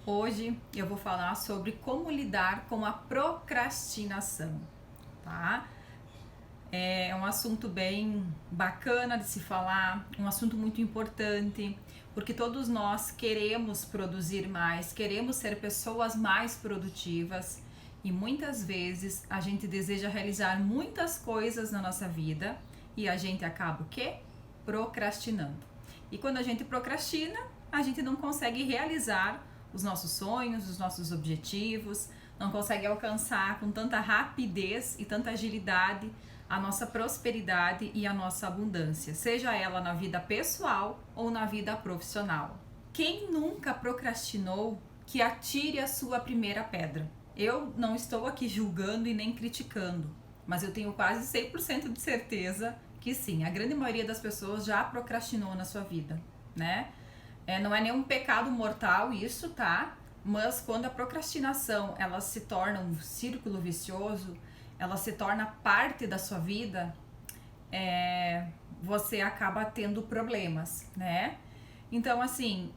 Hoje eu vou falar sobre como lidar com a procrastinação, tá? É um assunto bem bacana de se falar, um assunto muito importante, porque todos nós queremos produzir mais, queremos ser pessoas mais produtivas e muitas vezes a gente deseja realizar muitas coisas na nossa vida e a gente acaba o quê? Procrastinando. E quando a gente procrastina, a gente não consegue realizar os nossos sonhos, os nossos objetivos, não consegue alcançar com tanta rapidez e tanta agilidade a nossa prosperidade e a nossa abundância, seja ela na vida pessoal ou na vida profissional. Quem nunca procrastinou, que atire a sua primeira pedra. Eu não estou aqui julgando e nem criticando, mas eu tenho quase 100% de certeza que sim, a grande maioria das pessoas já procrastinou na sua vida, né? Não é nenhum pecado mortal isso, tá? Mas quando a procrastinação ela se torna um círculo vicioso, ela se torna parte da sua vida, você acaba tendo problemas, né? Então, assim,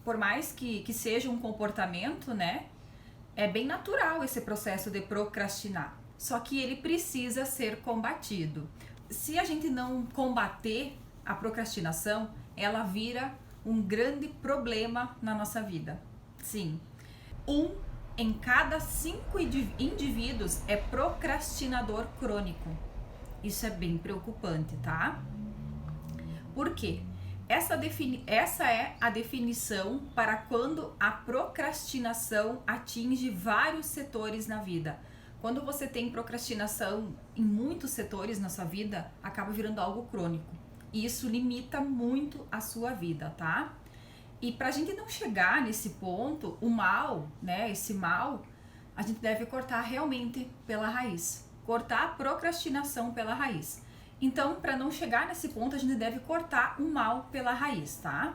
por mais que seja um comportamento, né? É bem natural esse processo de procrastinar. Só que ele precisa ser combatido. Se a gente não combater a procrastinação, ela vira um grande problema na nossa vida. Sim, 1 em cada 5 indivíduos é procrastinador crônico. Isso é bem preocupante, tá? Por quê? Essa é a definição para quando a procrastinação atinge vários setores na vida. Quando você tem procrastinação em muitos setores na sua vida, acaba virando algo crônico. E isso limita muito a sua vida, tá? E pra gente não chegar nesse ponto, o mal, né, esse mal, a gente deve cortar realmente pela raiz. Cortar a procrastinação pela raiz. Então, para não chegar nesse ponto, a gente deve cortar o mal pela raiz, tá?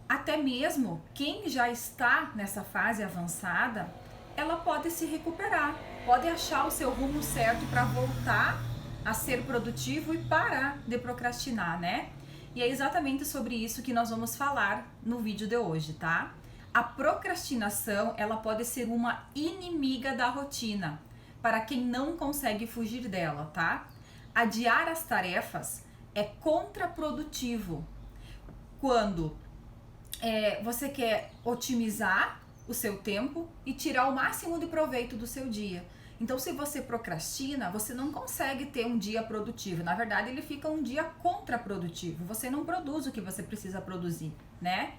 Até mesmo quem já está nessa fase avançada, ela pode se recuperar, pode achar o seu rumo certo para voltar a ser produtivo e parar de procrastinar, né? E é exatamente sobre isso que nós vamos falar no vídeo de hoje, tá? A procrastinação, ela pode ser uma inimiga da rotina, para quem não consegue fugir dela, tá? Adiar as tarefas é contraprodutivo quando você quer otimizar o seu tempo e tirar o máximo de proveito do seu dia. Então, se você procrastina, você não consegue ter um dia produtivo. Na verdade, ele fica um dia contraprodutivo. Você não produz o que você precisa produzir, né?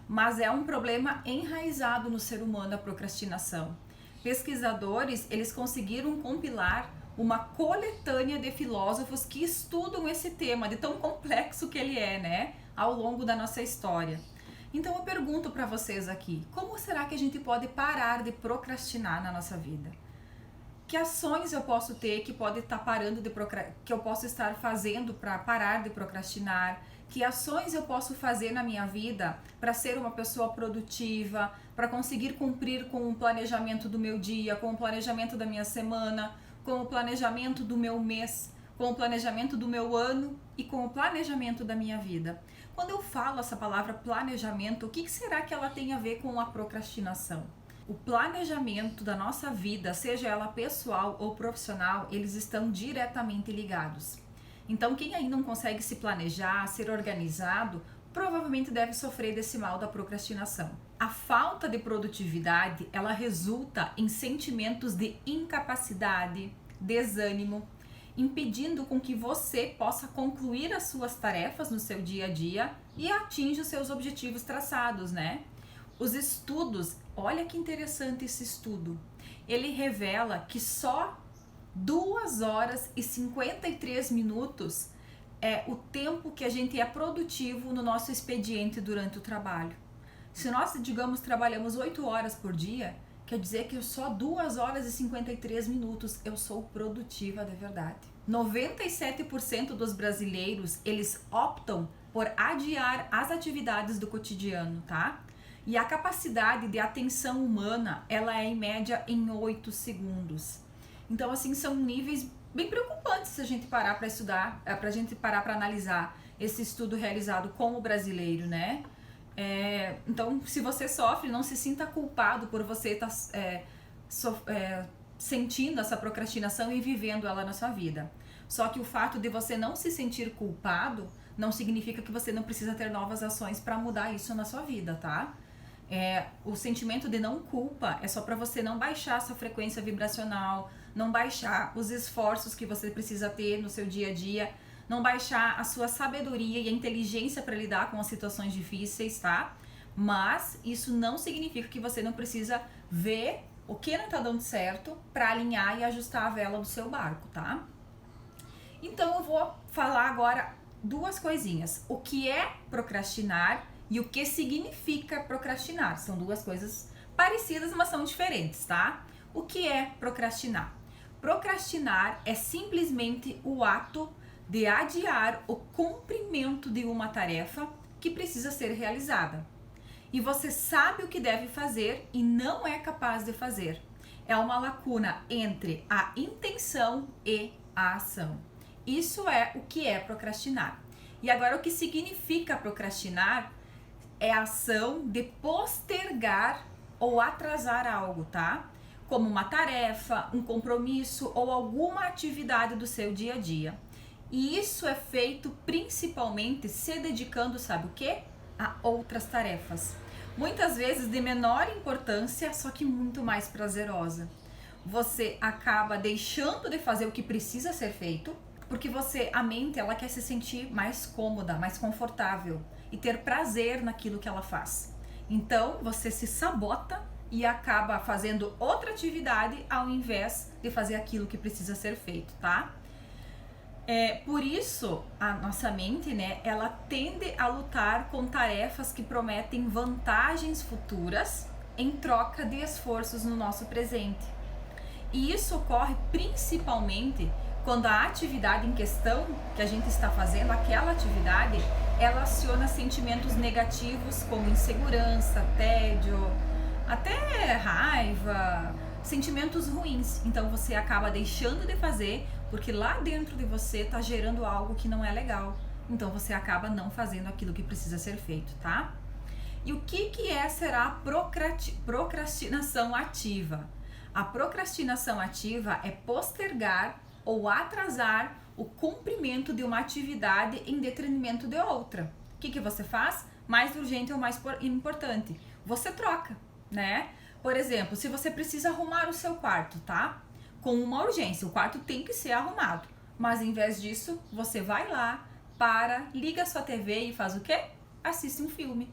Mas é um problema enraizado no ser humano a procrastinação. Pesquisadores, eles conseguiram compilar uma coletânea de filósofos que estudam esse tema, de tão complexo que ele é, né? Ao longo da nossa história. Então, eu pergunto para vocês aqui, como será que a gente pode parar de procrastinar na nossa vida? Que ações eu posso ter que pode estar que eu posso estar fazendo para parar de procrastinar? Que ações eu posso fazer na minha vida para ser uma pessoa produtiva, para conseguir cumprir com o planejamento do meu dia, com o planejamento da minha semana, com o planejamento do meu mês, com o planejamento do meu ano e com o planejamento da minha vida? Quando eu falo essa palavra planejamento, o que será que ela tem a ver com a procrastinação? O planejamento da nossa vida, seja ela pessoal ou profissional, eles estão diretamente ligados. Então, quem aí não consegue se planejar, ser organizado, provavelmente deve sofrer desse mal da procrastinação. A falta de produtividade, ela resulta em sentimentos de incapacidade, desânimo, impedindo com que você possa concluir as suas tarefas no seu dia a dia e atinja os seus objetivos traçados, né? Os estudos, olha que interessante esse estudo, ele revela que só 2 horas e 53 minutos é o tempo que a gente é produtivo no nosso expediente durante o trabalho. Se nós, digamos, trabalhamos 8 horas por dia, quer dizer que só 2 horas e 53 minutos eu sou produtiva de verdade. 97% dos brasileiros, eles optam por adiar as atividades do cotidiano, tá? E a capacidade de atenção humana, ela é em média em 8 segundos. Então, assim, são níveis bem preocupantes se a gente parar para estudar, pra gente parar para analisar esse estudo realizado com o brasileiro, né? Então, se você sofre, não se sinta culpado por você estar sentindo essa procrastinação e vivendo ela na sua vida. Só que o fato de você não se sentir culpado não significa que você não precisa ter novas ações para mudar isso na sua vida, tá? O sentimento de não culpa é só para você não baixar a sua frequência vibracional, não baixar os esforços que você precisa ter no seu dia a dia, não baixar a sua sabedoria e a inteligência para lidar com as situações difíceis, tá? Mas isso não significa que você não precisa ver o que não tá dando certo para alinhar e ajustar a vela do seu barco, tá? Então eu vou falar agora duas coisinhas. O que é procrastinar e o que significa procrastinar. São duas coisas parecidas, mas são diferentes, tá? O que é procrastinar? Procrastinar é simplesmente o ato de adiar o cumprimento de uma tarefa que precisa ser realizada. E você sabe o que deve fazer e não é capaz de fazer. É uma lacuna entre a intenção e a ação. Isso é o que é procrastinar. E agora, o que significa procrastinar é a ação de postergar ou atrasar algo, tá? Como uma tarefa, um compromisso ou alguma atividade do seu dia a dia. E isso é feito principalmente se dedicando, sabe o quê? A outras tarefas. Muitas vezes de menor importância, só que muito mais prazerosa. Você acaba deixando de fazer o que precisa ser feito, porque a mente, ela quer se sentir mais cômoda, mais confortável e ter prazer naquilo que ela faz. Então, você se sabota e acaba fazendo outra atividade ao invés de fazer aquilo que precisa ser feito, tá? Por isso, a nossa mente, né, ela tende a lutar com tarefas que prometem vantagens futuras em troca de esforços no nosso presente. E isso ocorre principalmente quando a atividade em questão que a gente está fazendo, aquela atividade, ela aciona sentimentos negativos como insegurança, tédio, até raiva, sentimentos ruins. Então você acaba deixando de fazer porque lá dentro de você está gerando algo que não é legal. Então você acaba não fazendo aquilo que precisa ser feito, tá? E o que será a procrastinação ativa? A procrastinação ativa é postergar ou atrasar o cumprimento de uma atividade em detrimento de outra. O que você faz? Mais urgente ou mais importante? Você troca, né? Por exemplo, se você precisa arrumar o seu quarto, tá? Com uma urgência, o quarto tem que ser arrumado. Mas em vez disso, você vai lá, liga a sua TV e faz o quê? Assiste um filme.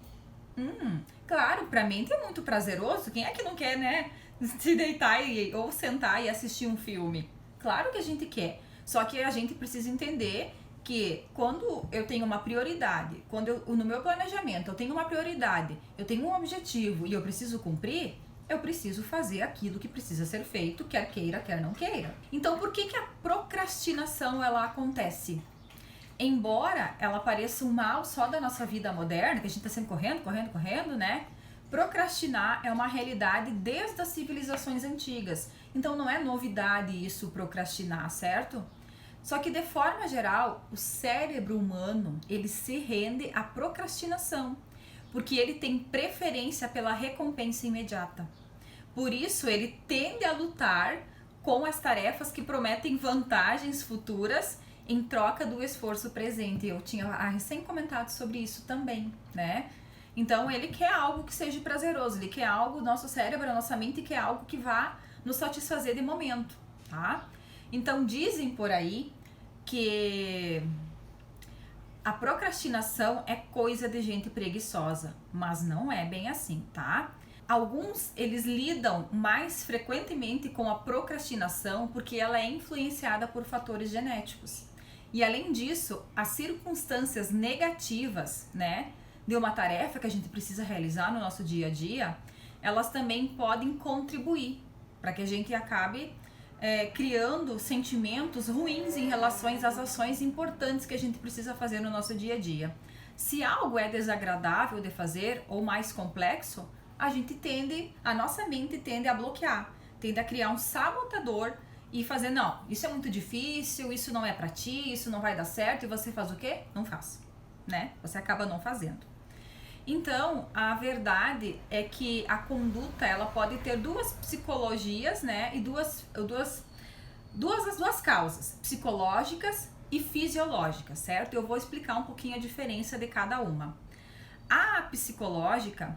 Claro, pra mente é muito prazeroso. Quem é que não quer, né? Se deitar ou sentar e assistir um filme? Claro que a gente quer. Só que a gente precisa entender que quando eu tenho uma prioridade, no meu planejamento eu tenho uma prioridade, eu tenho um objetivo e eu preciso cumprir, eu preciso fazer aquilo que precisa ser feito, quer queira, quer não queira. Então, por que a procrastinação ela acontece? Embora ela pareça um mal só da nossa vida moderna, que a gente tá sempre correndo, né? Procrastinar é uma realidade desde as civilizações antigas. Então não é novidade isso, procrastinar, certo? Só que de forma geral, o cérebro humano, ele se rende à procrastinação, porque ele tem preferência pela recompensa imediata. Por isso, ele tende a lutar com as tarefas que prometem vantagens futuras em troca do esforço presente. Eu tinha recém comentado sobre isso também, né? Então, ele quer algo que seja prazeroso, ele quer algo, nosso cérebro, a nossa mente quer algo que vá nos satisfazer de momento, tá? Então, dizem por aí que a procrastinação é coisa de gente preguiçosa, mas não é bem assim, tá? Alguns, eles lidam mais frequentemente com a procrastinação porque ela é influenciada por fatores genéticos. E além disso, as circunstâncias negativas, né, de uma tarefa que a gente precisa realizar no nosso dia a dia, elas também podem contribuir para que a gente acabe criando sentimentos ruins em relação às ações importantes que a gente precisa fazer no nosso dia a dia. Se algo é desagradável de fazer ou mais complexo, a nossa mente tende a bloquear, tende a criar um sabotador e fazer, não, isso é muito difícil, isso não é pra ti, isso não vai dar certo, e você faz o quê? Não faz, né? Você acaba não fazendo. Então, a verdade é que a conduta, ela pode ter duas psicologias, né? E as duas causas, psicológicas e fisiológicas, certo? Eu vou explicar um pouquinho a diferença de cada uma. A psicológica,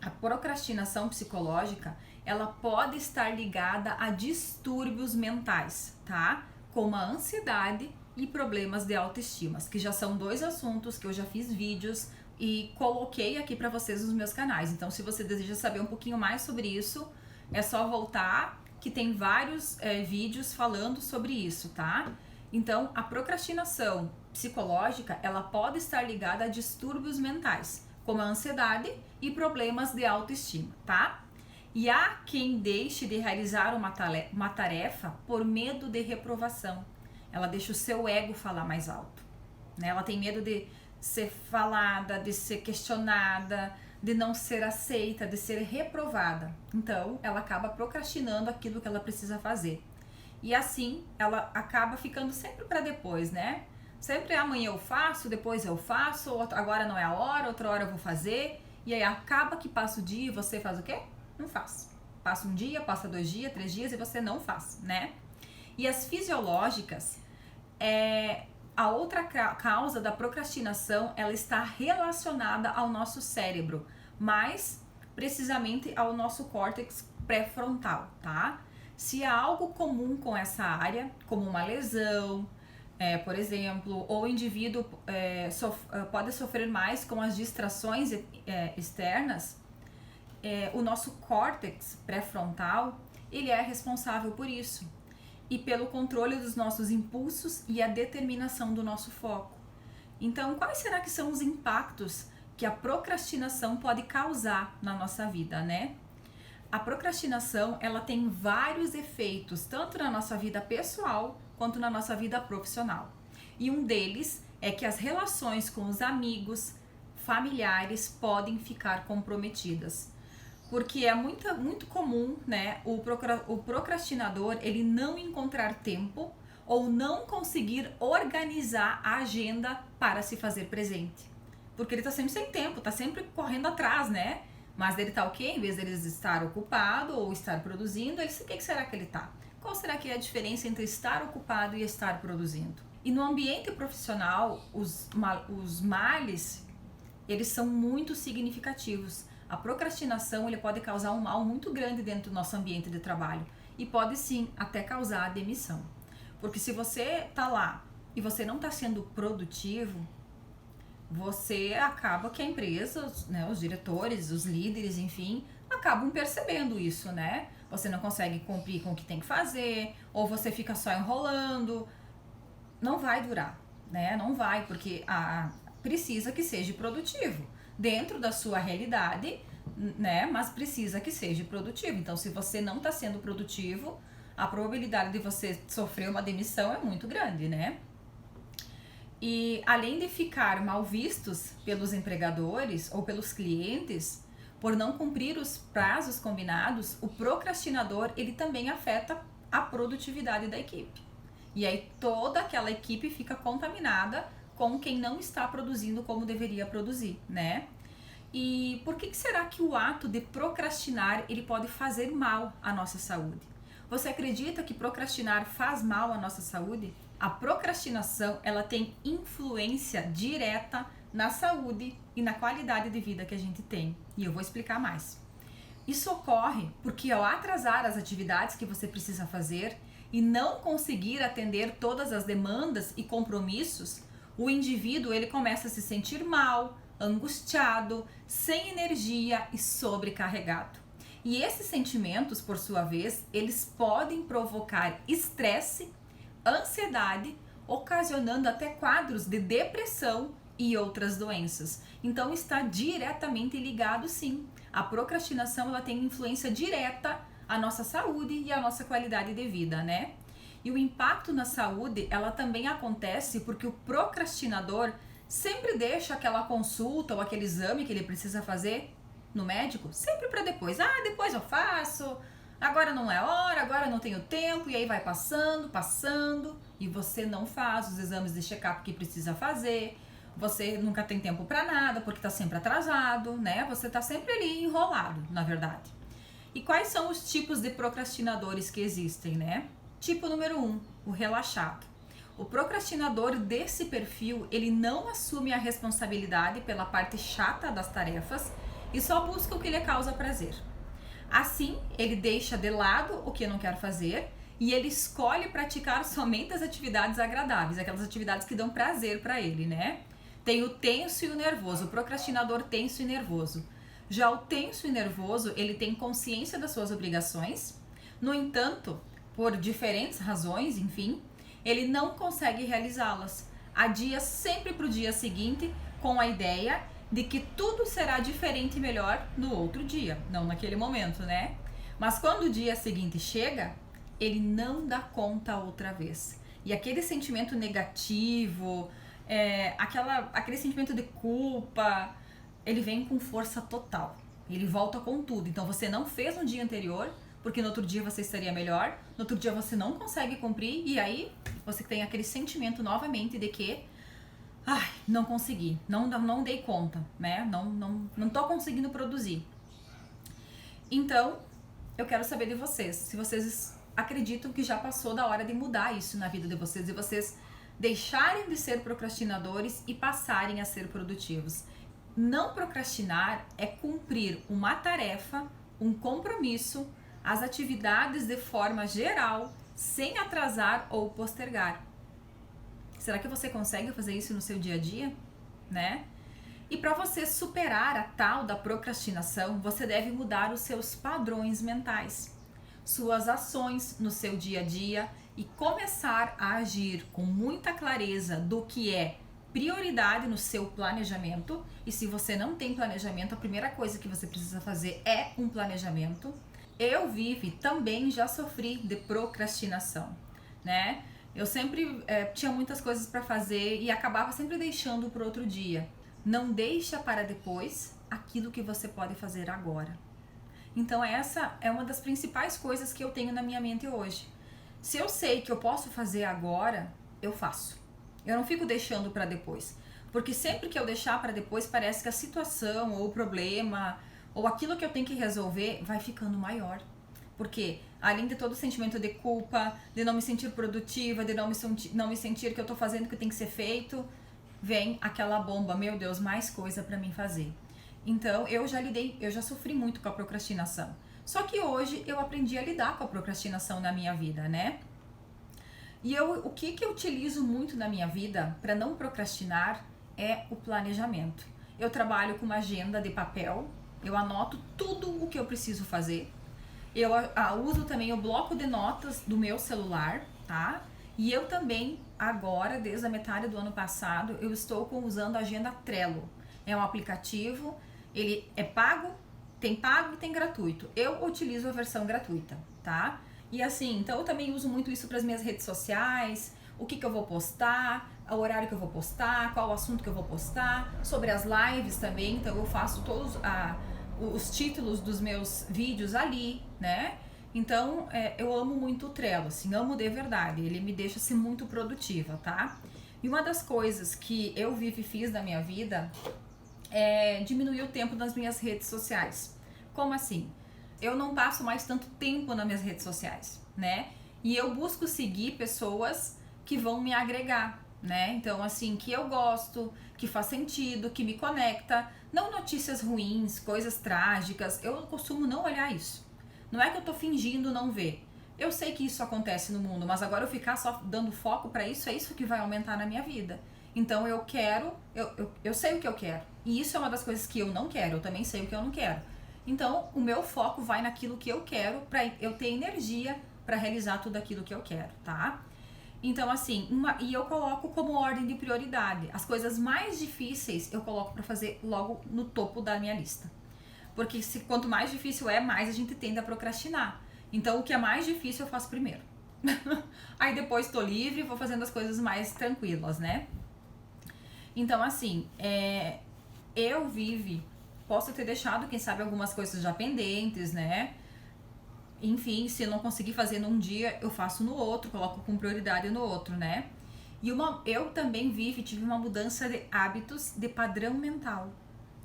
a procrastinação psicológica, ela pode estar ligada a distúrbios mentais, tá? Como a ansiedade e problemas de autoestima, que já são dois assuntos que eu já fiz vídeos e coloquei aqui para vocês nos meus canais. Então, se você deseja saber um pouquinho mais sobre isso, é só voltar, que tem vários vídeos falando sobre isso, tá? Então, a procrastinação psicológica, ela pode estar ligada a distúrbios mentais, como a ansiedade e problemas de autoestima, tá? E há quem deixe de realizar uma tarefa por medo de reprovação. Ela deixa o seu ego falar mais alto, né? Ela tem medo de ser falada, de ser questionada, de não ser aceita, de ser reprovada. Então, ela acaba procrastinando aquilo que ela precisa fazer. E assim, ela acaba ficando sempre para depois, né? Sempre amanhã eu faço, depois eu faço, agora não é a hora, outra hora eu vou fazer. E aí acaba que passa o dia e você faz o quê? Não faz. Passa um dia, passa 2 dias, 3 dias e você não faz, né? E as fisiológicas, a outra causa da procrastinação, ela está relacionada ao nosso cérebro, mais precisamente ao nosso córtex pré-frontal, tá? Se há algo comum com essa área, como uma lesão, por exemplo, ou o indivíduo pode sofrer mais com as distrações externas, o nosso córtex pré-frontal, ele é responsável por isso e pelo controle dos nossos impulsos e a determinação do nosso foco. Então, quais será que são os impactos que a procrastinação pode causar na nossa vida, né? A procrastinação, ela tem vários efeitos, tanto na nossa vida pessoal quanto na nossa vida profissional. E um deles é que as relações com os amigos, familiares podem ficar comprometidas. Porque é muito comum, né, o procrastinador, ele não encontrar tempo ou não conseguir organizar a agenda para se fazer presente. Porque ele tá sempre sem tempo, tá sempre correndo atrás, né? Mas ele tá o quê? Em vez de ele estar ocupado ou estar produzindo, o que será que ele tá? Qual será que é a diferença entre estar ocupado e estar produzindo? E no ambiente profissional, os males, eles são muito significativos. A procrastinação, ele pode causar um mal muito grande dentro do nosso ambiente de trabalho e pode sim até causar a demissão. Porque se você tá lá e você não tá sendo produtivo, você acaba que a empresa, né, os diretores, os líderes, enfim, acabam percebendo isso, né? Você não consegue cumprir com o que tem que fazer, ou você fica só enrolando. Não vai durar, né? Não vai, porque precisa que seja produtivo dentro da sua realidade, né? Mas precisa que seja produtivo. Então, se você não está sendo produtivo, a probabilidade de você sofrer uma demissão é muito grande, né? E além de ficar mal vistos pelos empregadores ou pelos clientes por não cumprir os prazos combinados, o procrastinador, ele também afeta a produtividade da equipe. E aí toda aquela equipe fica contaminada com quem não está produzindo como deveria produzir, né? E por que será que o ato de procrastinar, ele pode fazer mal à nossa saúde? Você acredita que procrastinar faz mal à nossa saúde? A procrastinação, ela tem influência direta na saúde e na qualidade de vida que a gente tem. E eu vou explicar mais. Isso ocorre porque ao atrasar as atividades que você precisa fazer e não conseguir atender todas as demandas e compromissos, o indivíduo, ele começa a se sentir mal, angustiado, sem energia e sobrecarregado. E esses sentimentos, por sua vez, eles podem provocar estresse, ansiedade, ocasionando até quadros de depressão e outras doenças. Então está diretamente ligado, sim. A procrastinação, ela tem influência direta à nossa saúde e à nossa qualidade de vida, né? E o impacto na saúde, ela também acontece porque o procrastinador sempre deixa aquela consulta ou aquele exame que ele precisa fazer no médico sempre para depois. Depois eu faço, agora não é hora, agora não tenho tempo, e aí vai passando, e você não faz os exames de check-up que precisa fazer, você nunca tem tempo para nada, porque tá sempre atrasado, né? Você tá sempre ali enrolado, na verdade. E quais são os tipos de procrastinadores que existem, né? Tipo número 1, o relaxado. O procrastinador desse perfil, ele não assume a responsabilidade pela parte chata das tarefas e só busca o que lhe causa prazer. Assim, ele deixa de lado o que não quer fazer e ele escolhe praticar somente as atividades agradáveis, aquelas atividades que dão prazer para ele, né? Tem o tenso e o nervoso, o procrastinador tenso e nervoso. Já o tenso e nervoso, ele tem consciência das suas obrigações, no entanto, por diferentes razões, enfim, ele não consegue realizá-las. Adia sempre para o dia seguinte com a ideia de que tudo será diferente e melhor no outro dia, não naquele momento, né? Mas quando o dia seguinte chega, ele não dá conta outra vez. E aquele sentimento negativo, aquele sentimento de culpa, ele vem com força total. Ele volta com tudo. Então você não fez no dia anterior, porque no outro dia você estaria melhor, no outro dia você não consegue cumprir, e aí você tem aquele sentimento novamente de que não consegui, não dei conta, né? Não tô conseguindo produzir. Então, eu quero saber de vocês, se vocês acreditam que já passou da hora de mudar isso na vida de vocês, e vocês deixarem de ser procrastinadores e passarem a ser produtivos. Não procrastinar é cumprir uma tarefa, um compromisso, as atividades de forma geral, sem atrasar ou postergar. Será que você consegue fazer isso no seu dia a dia, né? E para você superar a tal da procrastinação, você deve mudar os seus padrões mentais, suas ações no seu dia a dia e começar a agir com muita clareza do que é prioridade no seu planejamento. E se você não tem planejamento, a primeira coisa que você precisa fazer é um planejamento. Eu, Vivi, também já sofri de procrastinação, né? Eu sempre tinha muitas coisas para fazer e acabava sempre deixando para outro dia. Não deixa para depois aquilo que você pode fazer agora. Então essa é uma das principais coisas que eu tenho na minha mente hoje. Se eu sei que eu posso fazer agora, eu faço. Eu não fico deixando para depois. Porque sempre que eu deixar para depois, parece que a situação ou o problema ou aquilo que eu tenho que resolver vai ficando maior. Porque além de todo o sentimento de culpa, de não me sentir produtiva, de não me sentir que eu tô fazendo o que tem que ser feito, vem aquela bomba, meu Deus, mais coisa para mim fazer. Então eu já sofri muito com a procrastinação. Só que hoje eu aprendi a lidar com a procrastinação na minha vida, né? E o que eu utilizo muito na minha vida para não procrastinar é o planejamento. Eu trabalho com uma agenda de papel, eu anoto tudo o que eu preciso fazer. Eu uso também o bloco de notas do meu celular, tá? E eu também, agora, desde a metade do ano passado, eu estou usando a agenda Trello. É um aplicativo, ele é pago e tem gratuito. Eu utilizo a versão gratuita, tá? E assim, então eu também uso muito isso para as minhas redes sociais, o que eu vou postar, o horário que eu vou postar, qual o assunto que eu vou postar, sobre as lives também, então eu faço todos os títulos dos meus vídeos ali, né? Então, eu amo muito o Trello, assim, amo de verdade, ele me deixa assim muito produtiva, tá? E uma das coisas que eu fiz na minha vida é diminuir o tempo nas minhas redes sociais. Como assim? Eu não passo mais tanto tempo nas minhas redes sociais, né? E eu busco seguir pessoas que vão me agregar, né? Então, assim, que eu gosto, que faz sentido, que me conecta, não notícias ruins, coisas trágicas, eu costumo não olhar isso. Não é que eu tô fingindo não ver. Eu sei que isso acontece no mundo, mas agora eu ficar só dando foco pra isso, é isso que vai aumentar na minha vida. Então eu sei o que eu quero. E isso é uma das coisas que eu não quero, eu também sei o que eu não quero. Então o meu foco vai naquilo que eu quero, pra eu ter energia pra realizar tudo aquilo que eu quero, tá? Então assim, e eu coloco como ordem de prioridade. As coisas mais difíceis eu coloco pra fazer logo no topo da minha lista. Porque quanto mais difícil mais a gente tende a procrastinar. Então o que é mais difícil eu faço primeiro. Aí depois tô livre e vou fazendo as coisas mais tranquilas, né? Então assim, posso ter deixado, quem sabe, algumas coisas já pendentes, né? Enfim, se eu não conseguir fazer num dia, eu faço no outro, coloco com prioridade no outro, né? Eu também tive uma mudança de hábitos, de padrão mental.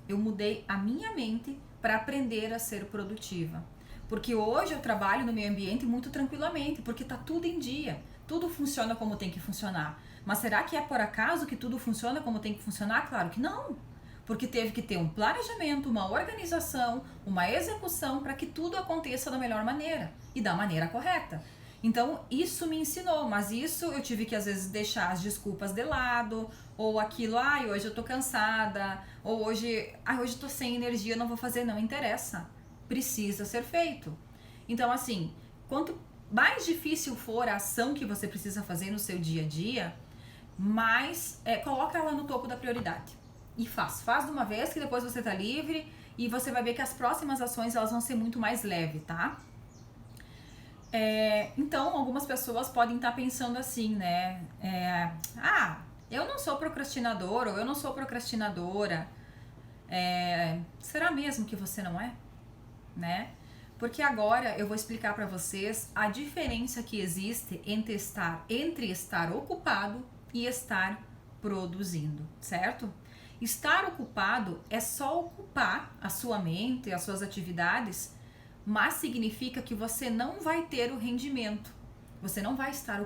Eu mudei a minha mente para aprender a ser produtiva. Porque hoje eu trabalho no meio ambiente muito tranquilamente, porque tá tudo em dia. Tudo funciona como tem que funcionar. Mas será que é por acaso que tudo funciona como tem que funcionar? Claro que não. Porque teve que ter um planejamento, uma organização, uma execução para que tudo aconteça da melhor maneira e da maneira correta. Então, isso me ensinou, mas isso eu tive que às vezes deixar as desculpas de lado, ou aquilo, hoje eu tô cansada, ou hoje eu tô sem energia, não vou fazer, não interessa. Precisa ser feito. Então, assim, quanto mais difícil for a ação que você precisa fazer no seu dia a dia, mais coloca ela no topo da prioridade. E faz de uma vez, que depois você tá livre e você vai ver que as próximas ações elas vão ser muito mais leves, tá? Então, algumas pessoas podem estar pensando assim, né? Eu não sou procrastinador ou eu não sou procrastinadora. Será mesmo que você não é? Né? Porque agora eu vou explicar para vocês a diferença que existe entre estar ocupado e estar produzindo, certo? Estar ocupado é só ocupar a sua mente, as suas atividades, mas significa que você não vai ter o rendimento, você não vai estar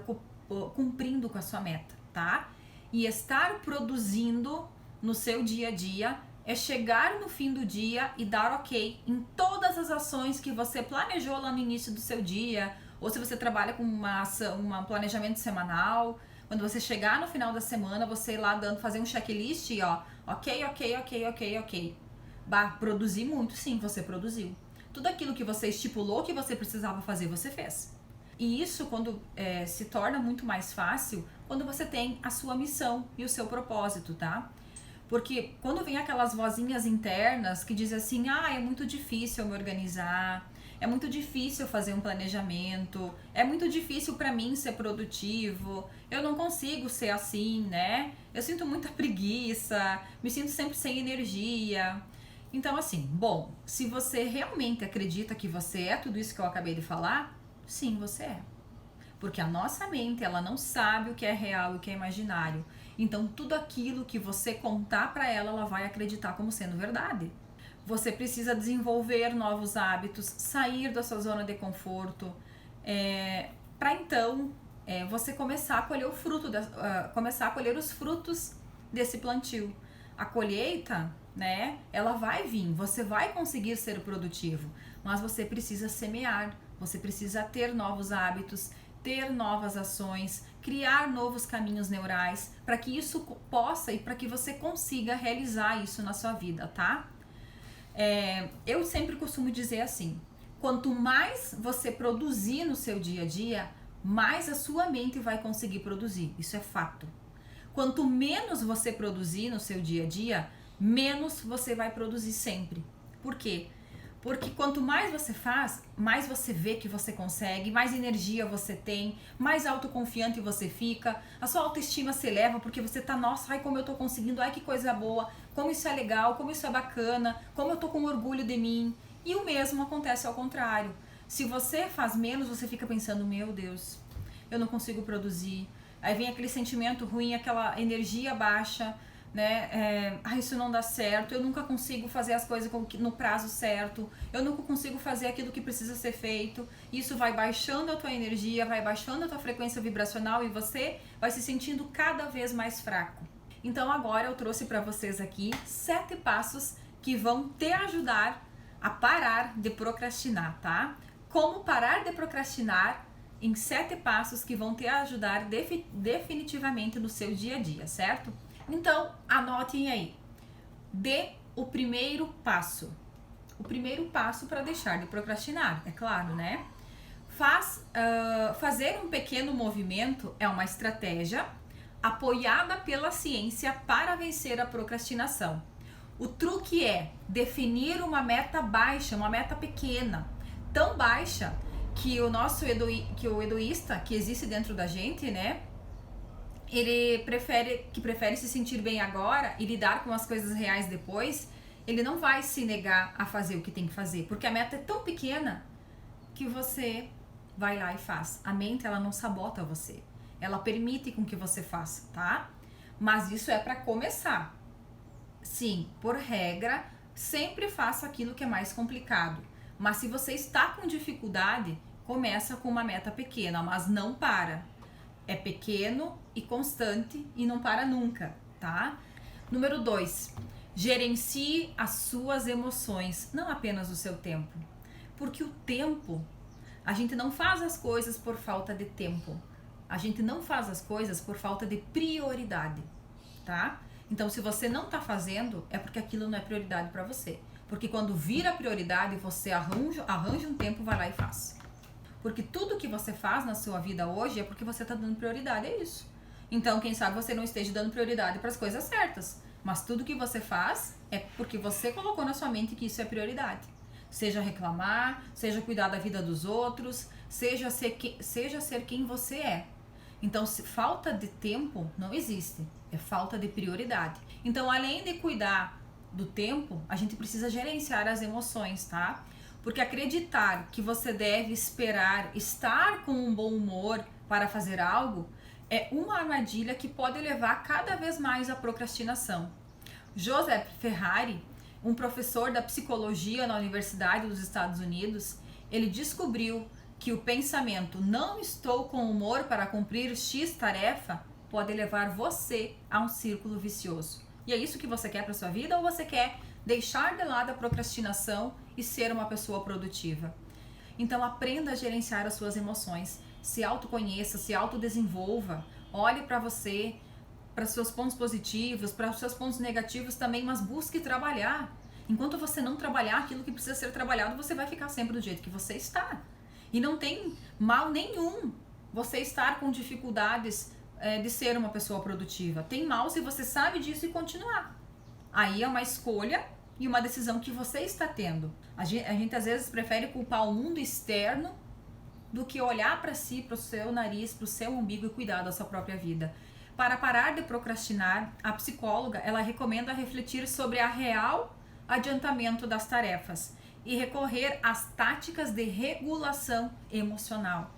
cumprindo com a sua meta, tá? E estar produzindo no seu dia a dia é chegar no fim do dia e dar ok em todas as ações que você planejou lá no início do seu dia, ou se você trabalha com um planejamento semanal, quando você chegar no final da semana, você ir lá fazer um checklist e ok. Produzir muito, sim, você produziu. Tudo aquilo que você estipulou que você precisava fazer, você fez. E isso quando se torna muito mais fácil quando você tem a sua missão e o seu propósito, tá? Porque quando vem aquelas vozinhas internas que dizem assim, é muito difícil eu me organizar, é muito difícil fazer um planejamento, é muito difícil para mim ser produtivo, eu não consigo ser assim, né? Eu sinto muita preguiça, me sinto sempre sem energia. Então assim, bom, se você realmente acredita que você é tudo isso que eu acabei de falar, sim, você é. Porque a nossa mente, ela não sabe o que é real e o que é imaginário. Então, tudo aquilo que você contar para ela, ela vai acreditar como sendo verdade. Você precisa desenvolver novos hábitos, sair da sua zona de conforto, para então você começar a colher começar a colher os frutos desse plantio. A colheita, né? Ela vai vir. Você vai conseguir ser produtivo, mas você precisa semear. Você precisa ter novos hábitos, ter novas ações, criar novos caminhos neurais para que isso possa e para que você consiga realizar isso na sua vida, tá? Eu sempre costumo dizer assim, quanto mais você produzir no seu dia a dia, mais a sua mente vai conseguir produzir, isso é fato. Quanto menos você produzir no seu dia a dia, menos você vai produzir sempre. Por quê? Porque quanto mais você faz, mais você vê que você consegue, mais energia você tem, mais autoconfiante você fica, a sua autoestima se eleva porque você tá, nossa, como eu tô conseguindo, que coisa boa, como isso é legal, como isso é bacana, como eu tô com orgulho de mim. E o mesmo acontece ao contrário. Se você faz menos, você fica pensando, meu Deus, eu não consigo produzir. Aí vem aquele sentimento ruim, aquela energia baixa, né? Isso não dá certo, eu nunca consigo fazer as coisas no prazo certo, eu nunca consigo fazer aquilo que precisa ser feito. Isso vai baixando a tua energia, vai baixando a tua frequência vibracional e você vai se sentindo cada vez mais fraco. Então agora eu trouxe para vocês aqui 7 passos que vão te ajudar a parar de procrastinar, tá? Como parar de procrastinar em 7 passos que vão te ajudar definitivamente no seu dia a dia, certo? Então, anotem aí. Dê o primeiro passo. O primeiro passo para deixar de procrastinar, é claro, né? Fazer um pequeno movimento é uma estratégia apoiada pela ciência para vencer a procrastinação. O truque é definir uma meta baixa, uma meta pequena, tão baixa que o egoísta que existe dentro da gente, né? Ele prefere se sentir bem agora e lidar com as coisas reais depois, ele não vai se negar a fazer o que tem que fazer, porque a meta é tão pequena que você vai lá e faz. A mente, ela não sabota você. ela permite com que você faça, tá? Mas isso é para começar. Sim, por regra, sempre faça aquilo que é mais complicado. Mas se você está com dificuldade, começa com uma meta pequena, mas não para. É pequeno e constante e não para nunca, tá? Número 2, gerencie as suas emoções, não apenas o seu tempo. Porque o tempo, a gente não faz as coisas por falta de tempo. A gente não faz as coisas por falta de prioridade, tá? Então, se você não tá fazendo, é porque aquilo não é prioridade para você. Porque quando vira prioridade, você arranja um tempo, vai lá e faz. Porque tudo que você faz na sua vida hoje é porque você tá dando prioridade, é isso. Então, quem sabe você não esteja dando prioridade para as coisas certas. Mas tudo que você faz é porque você colocou na sua mente que isso é prioridade. Seja reclamar, seja cuidar da vida dos outros, seja ser quem você é. Então, se falta de tempo não existe, é falta de prioridade. Então, além de cuidar do tempo, a gente precisa gerenciar as emoções, tá? Porque acreditar que você deve esperar estar com um bom humor para fazer algo é uma armadilha que pode levar cada vez mais à procrastinação. Joseph Ferrari, um professor da psicologia na Universidade dos Estados Unidos, ele descobriu que o pensamento "não estou com humor para cumprir X tarefa" pode levar você a um círculo vicioso. E é isso que você quer para sua vida, ou você quer deixar de lado a procrastinação e ser uma pessoa produtiva? Então aprenda a gerenciar as suas emoções, se autoconheça, se autodesenvolva, olhe para você, para os seus pontos positivos, para os seus pontos negativos também, mas busque trabalhar. Enquanto você não trabalhar aquilo que precisa ser trabalhado, você vai ficar sempre do jeito que você está. E não tem mal nenhum você estar com dificuldades de ser uma pessoa produtiva. Tem mal se você sabe disso e continuar. Aí é uma escolha e uma decisão que você está tendo. A gente às vezes prefere culpar o mundo externo do que olhar para si, para o seu nariz, para o seu umbigo e cuidar da sua própria vida. Para parar de procrastinar, a psicóloga ela recomenda refletir sobre a real adiantamento das tarefas e recorrer às táticas de regulação emocional.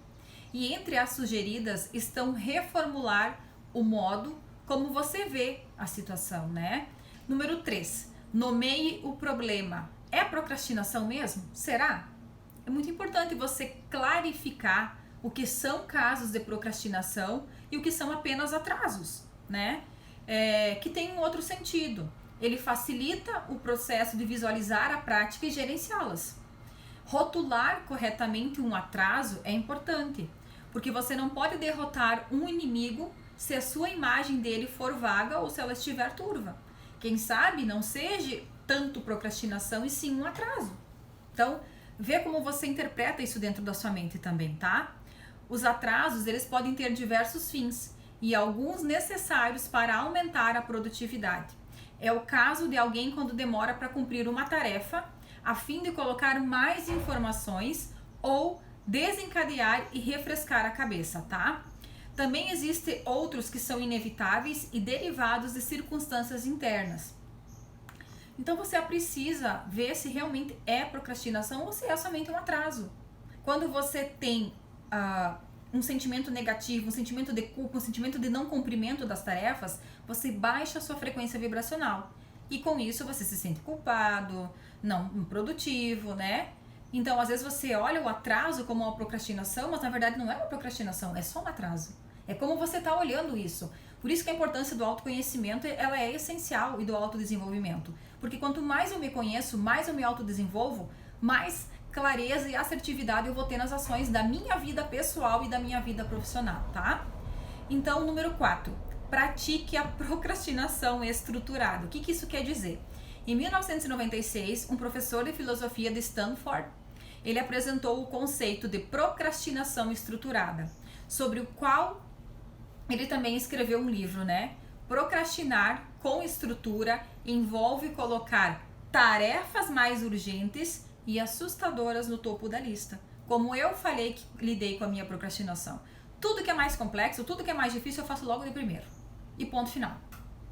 E entre as sugeridas estão reformular o modo como você vê a situação, né? Número 3, nomeie o problema. É procrastinação mesmo? Será? É muito importante você clarificar o que são casos de procrastinação e o que são apenas atrasos, né? Que tem um outro sentido. Ele facilita o processo de visualizar a prática e gerenciá-las. Rotular corretamente um atraso é importante, porque você não pode derrotar um inimigo se a sua imagem dele for vaga ou se ela estiver turva. Quem sabe não seja tanto procrastinação e sim um atraso. Então, vê como você interpreta isso dentro da sua mente também, tá? Os atrasos, eles podem ter diversos fins e alguns necessários para aumentar a produtividade. É o caso de alguém quando demora para cumprir uma tarefa a fim de colocar mais informações ou desencadear e refrescar a cabeça, tá? Também existem outros que são inevitáveis e derivados de circunstâncias internas. Então você precisa ver se realmente é procrastinação ou se é somente um atraso. Quando você tem um sentimento negativo, um sentimento de culpa, um sentimento de não cumprimento das tarefas, você baixa a sua frequência vibracional. E com isso você se sente culpado, não produtivo, né? Então, às vezes você olha o atraso como uma procrastinação, mas na verdade não é uma procrastinação, é só um atraso. É como você está olhando isso. Por isso que a importância do autoconhecimento ela é essencial e do autodesenvolvimento. Porque quanto mais eu me conheço, mais eu me autodesenvolvo, mais clareza e assertividade eu vou ter nas ações da minha vida pessoal e da minha vida profissional, tá? Então, número 4, pratique a procrastinação estruturada. O que isso quer dizer? Em 1996, um professor de filosofia de Stanford, ele apresentou o conceito de procrastinação estruturada, sobre o qual ele também escreveu um livro, né? Procrastinar com estrutura envolve colocar tarefas mais urgentes e assustadoras no topo da lista. Como eu falei que lidei com a minha procrastinação. Tudo que é mais complexo, tudo que é mais difícil eu faço logo de primeiro. E ponto final.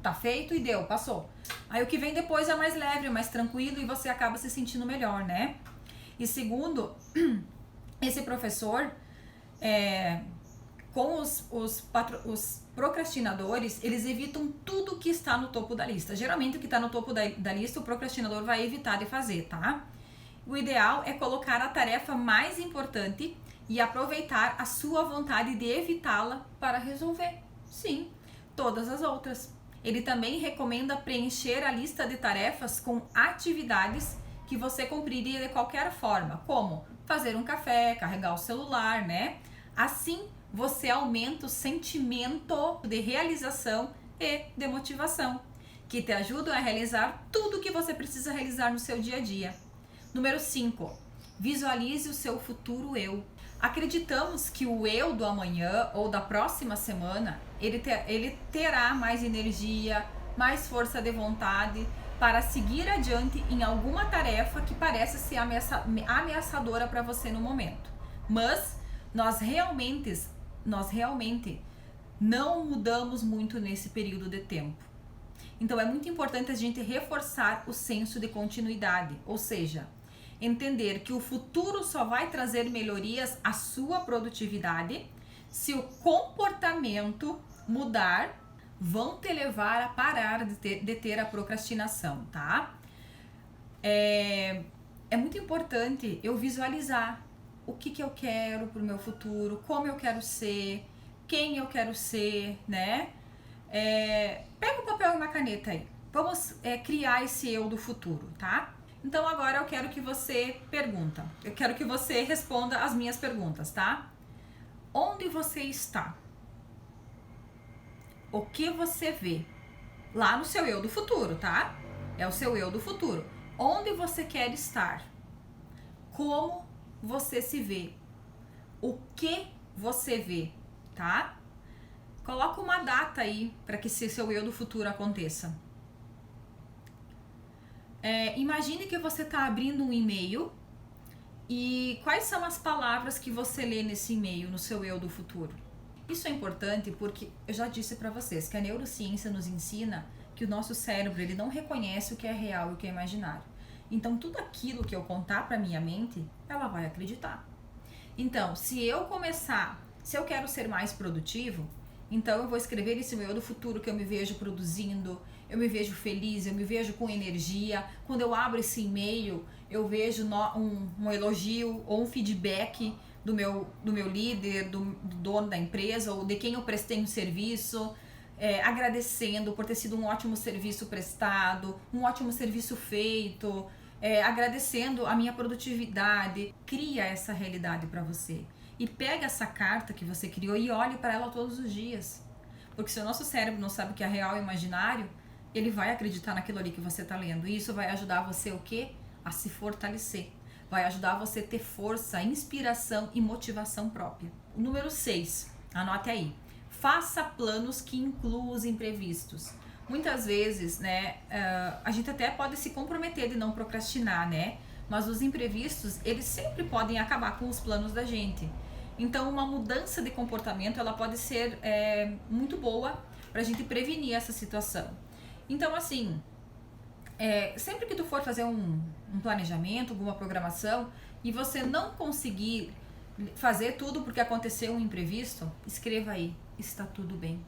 Tá feito e deu, passou. Aí o que vem depois é mais leve, mais tranquilo e você acaba se sentindo melhor, né? E segundo, esse professor, Com os procrastinadores, eles evitam tudo que está no topo da lista. Geralmente o que está no topo da lista, o procrastinador vai evitar de fazer, tá? O ideal é colocar a tarefa mais importante e aproveitar a sua vontade de evitá-la para resolver, sim, todas as outras. Ele também recomenda preencher a lista de tarefas com atividades que você cumpriria de qualquer forma, como fazer um café, carregar o celular, né? Assim, você aumenta o sentimento de realização e de motivação, que te ajudam a realizar tudo o que você precisa realizar no seu dia a dia. Número 5. Visualize o seu futuro eu. Acreditamos que o eu do amanhã ou da próxima semana, ele terá mais energia, mais força de vontade para seguir adiante em alguma tarefa que parece ser ameaçadora para você no momento. Mas nós realmente não mudamos muito nesse período de tempo. Então é muito importante a gente reforçar o senso de continuidade, ou seja, entender que o futuro só vai trazer melhorias à sua produtividade se o comportamento mudar, vão te levar a parar de ter a procrastinação, tá? É muito importante eu visualizar o que eu quero pro meu futuro, como eu quero ser, quem eu quero ser, né? Pega um papel e uma caneta aí. Vamos criar esse eu do futuro, tá? Então agora eu quero que você responda as minhas perguntas, tá? Onde você está? O que você vê? Lá no seu eu do futuro, tá? É o seu eu do futuro. Onde você quer estar? Como você se vê? O que você vê, tá? Coloca uma data aí para que esse seu eu do futuro aconteça. Imagine que você está abrindo um e-mail e quais são as palavras que você lê nesse e-mail, no seu eu do futuro. Isso é importante porque eu já disse para vocês que a neurociência nos ensina que o nosso cérebro ele não reconhece o que é real e o que é imaginário. Então tudo aquilo que eu contar para minha mente, ela vai acreditar. Então, se eu quero ser mais produtivo, então eu vou escrever esse meu eu do futuro que eu me vejo produzindo, eu me vejo feliz, eu me vejo com energia. Quando eu abro esse e-mail, eu vejo um elogio ou um feedback do meu líder, do dono da empresa ou de quem eu prestei um serviço, agradecendo por ter sido um ótimo serviço prestado, um ótimo serviço feito, agradecendo a minha produtividade. Cria essa realidade para você. E pega essa carta que você criou e olhe para ela todos os dias. Porque se o nosso cérebro não sabe o que é real e imaginário, ele vai acreditar naquilo ali que você está lendo. E isso vai ajudar você o quê? A se fortalecer. Vai ajudar você a ter força, inspiração e motivação própria. O número 6, anote aí. Faça planos que incluam os imprevistos. Muitas vezes, né, a gente até pode se comprometer de não procrastinar, né? Mas os imprevistos, eles sempre podem acabar com os planos da gente. Então, uma mudança de comportamento, ela pode ser muito boa para a gente prevenir essa situação. Então, assim, sempre que tu for fazer um planejamento, alguma programação, e você não conseguir fazer tudo porque aconteceu um imprevisto, escreva aí, está tudo bem.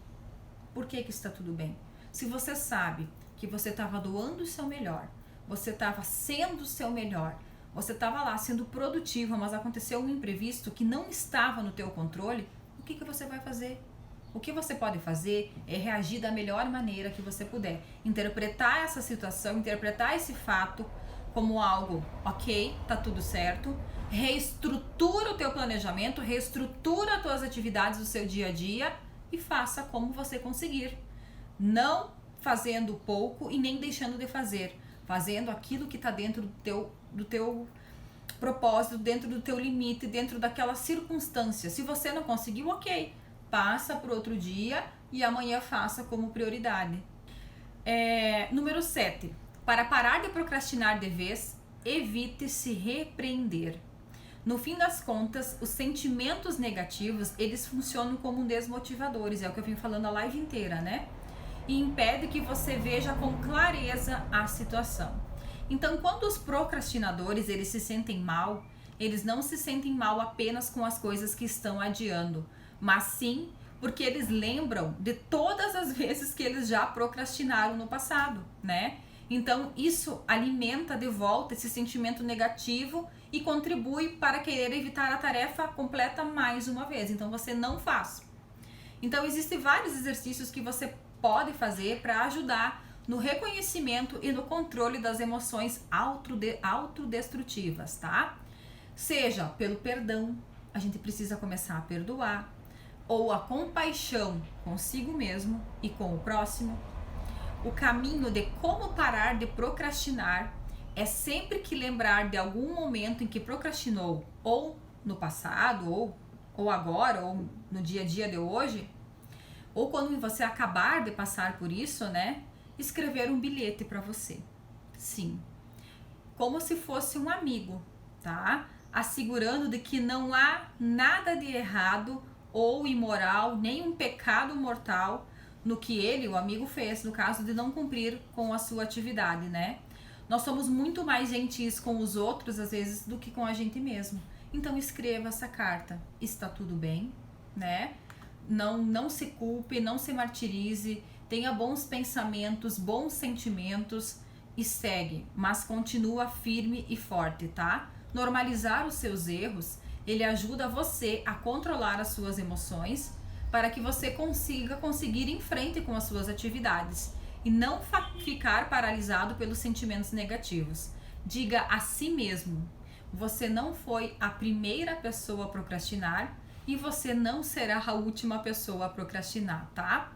Por que está tudo bem? Se você sabe que você estava doando o seu melhor, você estava sendo o seu melhor, você estava lá sendo produtiva, mas aconteceu um imprevisto que não estava no teu controle, o que você vai fazer? O que você pode fazer é reagir da melhor maneira que você puder. Interpretar essa situação, interpretar esse fato como algo, ok, tá tudo certo. Reestrutura o teu planejamento, reestrutura as tuas atividades do seu dia a dia e faça como você conseguir. Não fazendo pouco e nem deixando de fazer. Fazendo aquilo que está dentro do teu propósito, dentro do teu limite, dentro daquela circunstância. Se você não conseguiu, ok. Passa para outro dia e amanhã faça como prioridade. Número 7. Para parar de procrastinar de vez, evite se repreender. No fim das contas, os sentimentos negativos, eles funcionam como desmotivadores. É o que eu vim falando a live inteira, né? E impede que você veja com clareza a situação. Então, quando os procrastinadores, eles se sentem mal, eles não se sentem mal apenas com as coisas que estão adiando, mas sim porque eles lembram de todas as vezes que eles já procrastinaram no passado, né? Então isso alimenta de volta esse sentimento negativo e contribui para querer evitar a tarefa completa mais uma vez. Então você não faz. Então existem vários exercícios que você pode fazer para ajudar no reconhecimento e no controle das emoções autodestrutivas, tá? Seja pelo perdão, a gente precisa começar a perdoar, ou a compaixão consigo mesmo e com o próximo. O caminho de como parar de procrastinar é sempre que lembrar de algum momento em que procrastinou, ou no passado, ou agora, ou no dia a dia de hoje, ou quando você acabar de passar por isso, né? Escrever um bilhete para você. Sim. Como se fosse um amigo, tá? Assegurando de que não há nada de errado ou imoral, nem um pecado mortal no que ele, o amigo, fez, no caso de não cumprir com a sua atividade, né? Nós somos muito mais gentis com os outros, às vezes, do que com a gente mesmo. Então escreva essa carta. Está tudo bem, né? Não se culpe, não se martirize, tenha bons pensamentos, bons sentimentos e segue, mas continua firme e forte, tá? Normalizar os seus erros, ele ajuda você a controlar as suas emoções para que você consiga ir em frente com as suas atividades e não ficar paralisado pelos sentimentos negativos. Diga a si mesmo: você não foi a primeira pessoa a procrastinar e você não será a última pessoa a procrastinar, tá?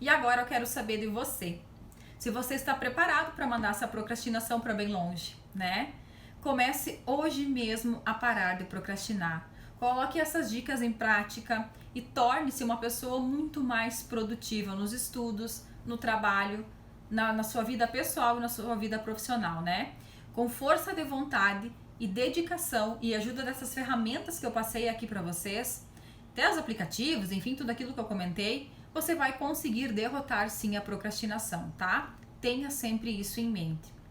E agora eu quero saber de você. Se você está preparado para mandar essa procrastinação para bem longe, né? Comece hoje mesmo a parar de procrastinar. Coloque essas dicas em prática e torne-se uma pessoa muito mais produtiva nos estudos, no trabalho, na sua vida pessoal e na sua vida profissional, né? Com força de vontade e dedicação e ajuda dessas ferramentas que eu passei aqui para vocês, até os aplicativos, enfim, tudo aquilo que eu comentei, você vai conseguir derrotar sim a procrastinação, tá? Tenha sempre isso em mente.